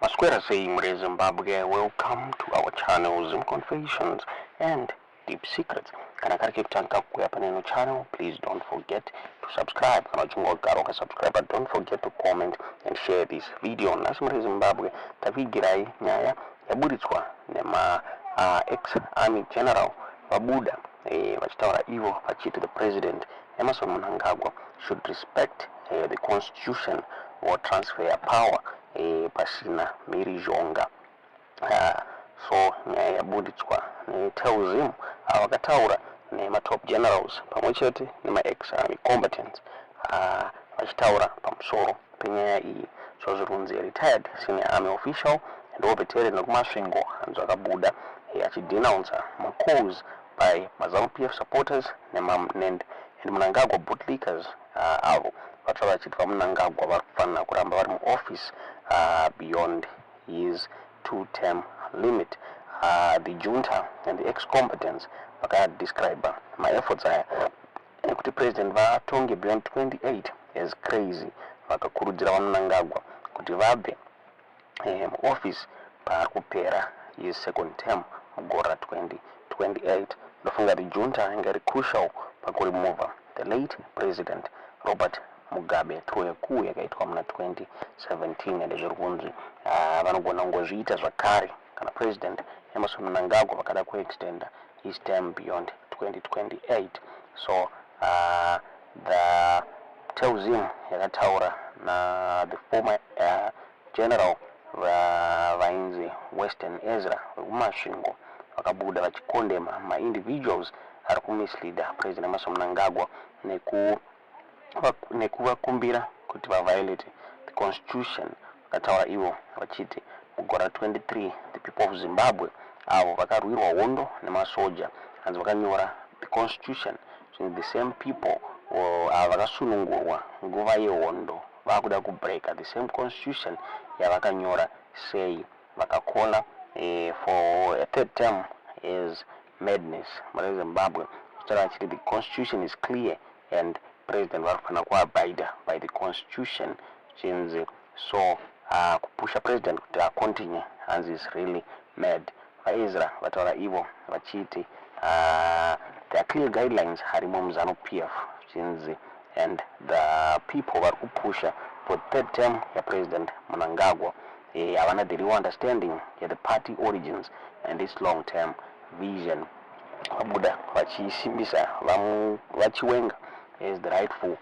Masquera saying Zimbabwe, welcome to our channel Zim Confessions and Deep Secrets. Kana kari kutanka kuya paneno channel, please don't forget to subscribe. Kana chungo garo ka subscribe, but don't forget to comment and share this video. Nasimre Zimbabwe tavigirai nyaya yaburitswa nema ex-army general Babuda vachitaura ivo vachiti the president Emerson Mnangagwa should respect the constitution or transfer power pasina mirizhonga. So nyaya yaburitswa tells him vakataura nema-top generals pamwechete nema-ex-army combatants vachitaura pamusoro penyaya iyi. So zvirunzi retired senior army official and veteran nekumasvingo hanzi akabuda achidenouncer ma-calls by ZANU-PF supporters and Mnangagwa bootlickers avo vatova vachiti vaMnangagwa vari kufanira kuramba vari muoffice beyond his 2-term limit. The junta and the ex-combatants vakadescribe ma-efforts aya ekuti president vatonge beyond 28 as crazy. Vakakurudzira vaMnangagwa kuti vabve muoffice paari kupera his second term mugore 2028. Ndofunga the junta inge iri crucial pakuremova the late president Robert Mugabe through a coup yakaitwa muna 2017. And zvirunzi vanogona kungozviita zvakare kana president Emerson Mnangagwa vakada kuextenda his term beyond 2028. So the tells him yakataura na the former general vainzi Western Ezra vekumasvingo vakabuda vachikondema ma-individuals ari kumisleada president Emerson Mnangagwa nekuvakumbira kuti vaviolate the constitution. Vakataura ivo vachiti mugore 23 the people of Zimbabwe avo vakarwirwa hondo nemasoja hanzi vakanyora the constitution. So the same people vakasunungurwa nguva yehondo vakuda kubreaka the same constitution yavakanyora sei vakakola for a third term is madness mune Zimbabwe. Vachiti the constitution is clear and president varikufanira kuabida by the constitution chinzi. So kupusha president kuti acontinue hanzi is really mad. VaEzra vataura ivo vachiti there are clear guidelines harimo muZANU-PF chinzi, and the people vari kupusha for third term yapresident Mnangagwa havana the real understanding the party origins and its long-term vision. Vabuda vachisimbisa vaChiwenga is the rightful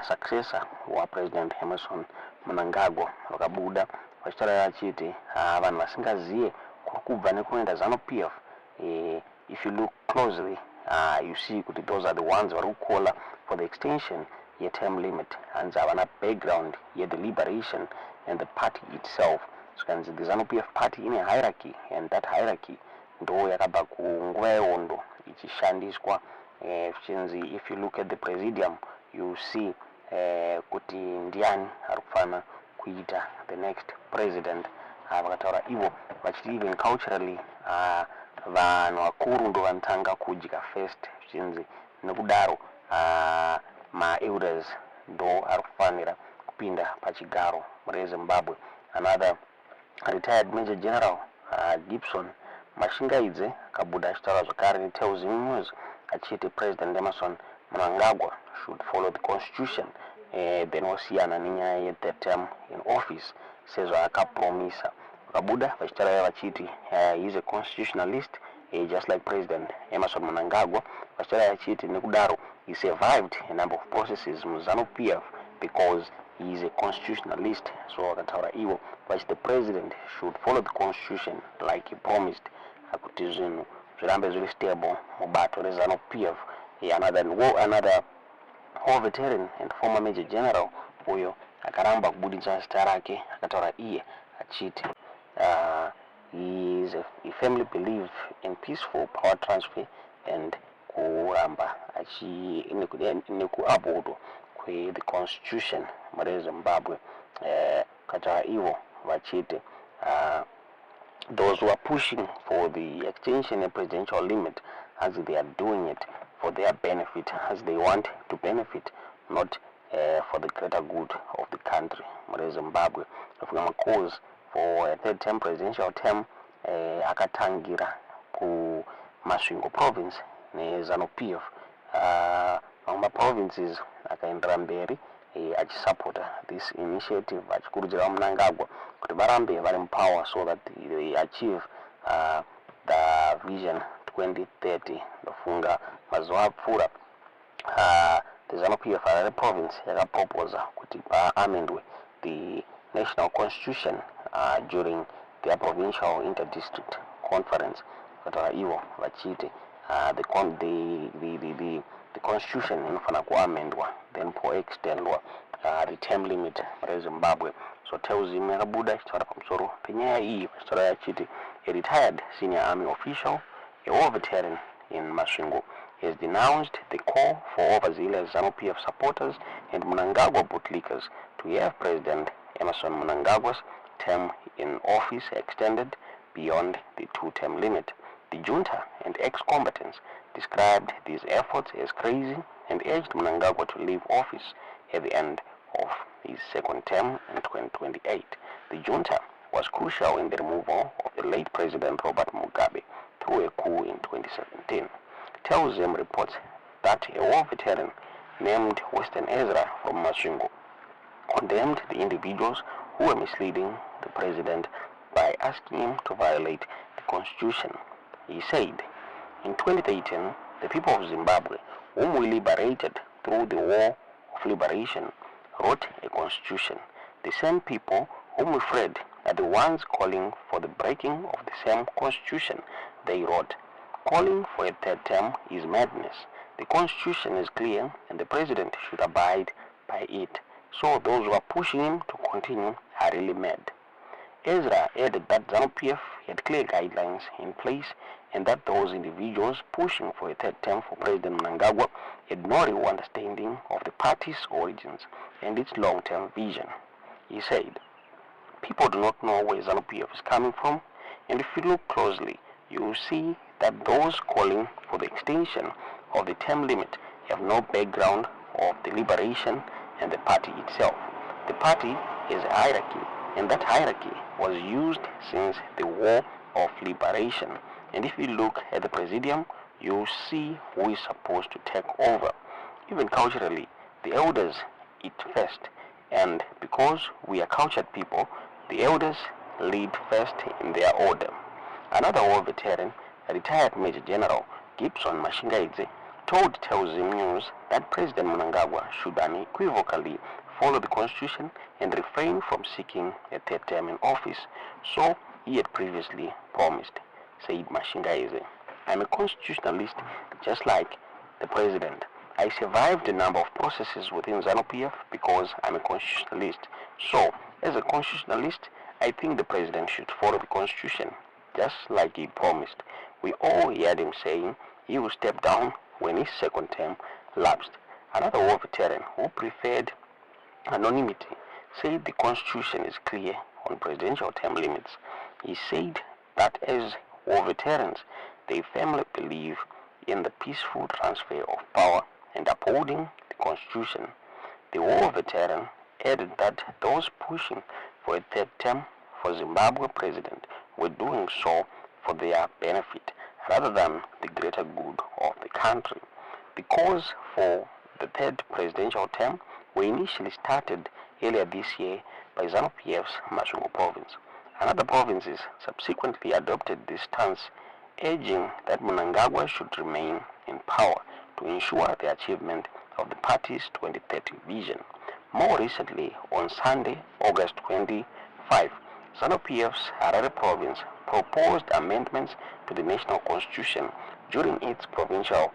successor wa president Emerson Mnangagwa. Vakabuda vachitaura vachiti vanhu vasingaziye kuri kubva nekuenda ZANU-PF, if you look closely you see kuti those are the ones vari kukola for the extension ye-term limit hanzi havana background ye-the liberation and the party itself. So the ZANU-PF party in a hierarchy, and that hierarchy ndo yakabva kunguva yehondo ichishandiswa. If you look at the presidium you see kuti ndiani ari kufanira kuita the next president. Vakataura ivo vachiti even culturally vanhu vakuru ndo vanotanga kudya first chinzi, nekudaro ma-elders ndo ari kufanira kupinda pachigaro mune Zimbabwe. Another retired Major General Gibson Mashingaidze akabuda achitaura zvakare neTales News achiti president Emerson Mnangagwa should follow the constitution then wasiyana nenyaya ye-third term in office sezvo akapromisa. Vakabuda vachitaura vachiti he is a constitutionalist just like president Emerson Mnangagwa. Vachitaura vachiti nekudaro he survived a number of processes muZANU-PF because he is a constitutionalist. So vakataura ivo vachiti the president should follow the constitution like he promised kuti zvinhu zvirambe zviri stable mubato reZANU-PF. Another war veteran and former major general uyo akaramba kubudisa zita rake akataura iye achiti he firmly believes in peaceful power transfer and kuramba nekuuphold the constitution mune Zimbabwe. Akataura ivo vachiti those who are pushing for the extension and presidential limit as they are doing it for their benefit, as they want to benefit, not for the greater good of the country mune Zimbabwe. If we have a cause for a third term, presidential term, akatangira ku Masvingo province neZANU-PF. Provinces akaendera mberi achisupporta this initiative achikurudzira Mnangagwa kuti varambe vari mupower so that they achieve the vision 2030. Ndofunga mazuva apfuura the ZANU-PF Harare province yakaproposa kuti paamendwe the national constitution during their provincial interdistrict conference. Kutaura ivo vachiti the constitution inofana kuamendwa then poextendwa the term limit reZimbabwe. So Teuzimu yakabuda achitaura pamusoro penyaya iyi pachitaura yachiti a retired senior army official, a war veteran in Masvingo, has denounced the call for overzealous ZANU-PF supporters and Mnangagwa bootlickers to have President Emmerson Mnangagwa's term in office extended beyond the 2-term limit. The junta and ex-combatants described these efforts as crazy and urged Mnangagwa to leave office at the end of his second term in 2028. The junta was crucial in the removal of the late President Robert Mugabe through a coup in 2017. Teuzimu reports that a war veteran named Western Ezra from Masvingo condemned the individuals who were misleading the president by asking him to violate the constitution. He said, in 2018, the people of Zimbabwe, whom we liberated through the War of Liberation, wrote a constitution. The same people whom we freed are the ones calling for the breaking of the same constitution they wrote. Calling for a third term is madness. The constitution is clear and the president should abide by it. So those who are pushing him to continue are really mad. Ezra added that ZANU-PF had clear guidelines in place and that those individuals pushing for a third term for President Mnangagwa had no real understanding of the party's origins and its long-term vision. He said, people do not know where ZANU-PF is coming from, and if you look closely, you will see that those calling for the extension of the term limit have no background of the liberation and the party itself. The party is a hierarchy, and that hierarchy was used since the War of Liberation. And if you look at the Presidium, you see who is supposed to take over. Even culturally, the elders eat first, and because we are cultured people, the elders lead first in their order. Another war veteran, retired Major General Gibson Mashingaidze, told Teuzimu News that President Mnangagwa should unequivocally follow the constitution and refrain from seeking a third term in office, so he had previously promised, said Mashingaidze. I'm a constitutionalist just like the president. I survived a number of processes within ZANU-PF because I'm a constitutionalist. So, as a constitutionalist, I think the president should follow the constitution, just like he promised. We all heard him saying he will step down when his second term lapsed. Another war veteran who preferred anonymity said the constitution is clear on presidential term limits. He said that as war veterans, they firmly believe in the peaceful transfer of power and upholding the constitution. The war veteran added that those pushing for a third term for Zimbabwe president were doing so for their benefit rather than the greater good of the country. Because for the third presidential term were initially started earlier this year by ZANU-PF's Masvingo province. Another provinces subsequently adopted this stance, urging that Mnangagwa should remain in power to ensure the achievement of the party's 2030 vision. More recently, on Sunday, August 25, ZANU-PF's Harare province proposed amendments to the national constitution during its provincial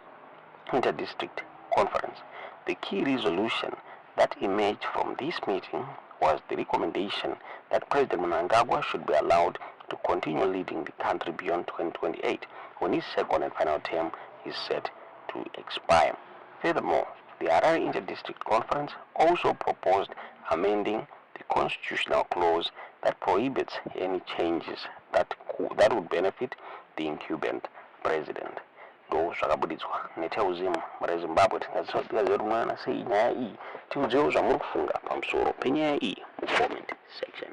interdistrict conference. The key resolution that emerged from this meeting was the recommendation that President Mnangagwa should be allowed to continue leading the country beyond 2028, when his second and final term is set to expire. Furthermore, the Harare Interdistrict Conference also proposed amending the constitutional clause that prohibits any changes that would benefit the incumbent president. Ndo zvakabudidzwa neTeuzimu reZimbabwe. Tingaziva rumwana sei nyaya iyi. Tiudzewo zvamuri kufunga pamusoro penyaya iyi mucomment section.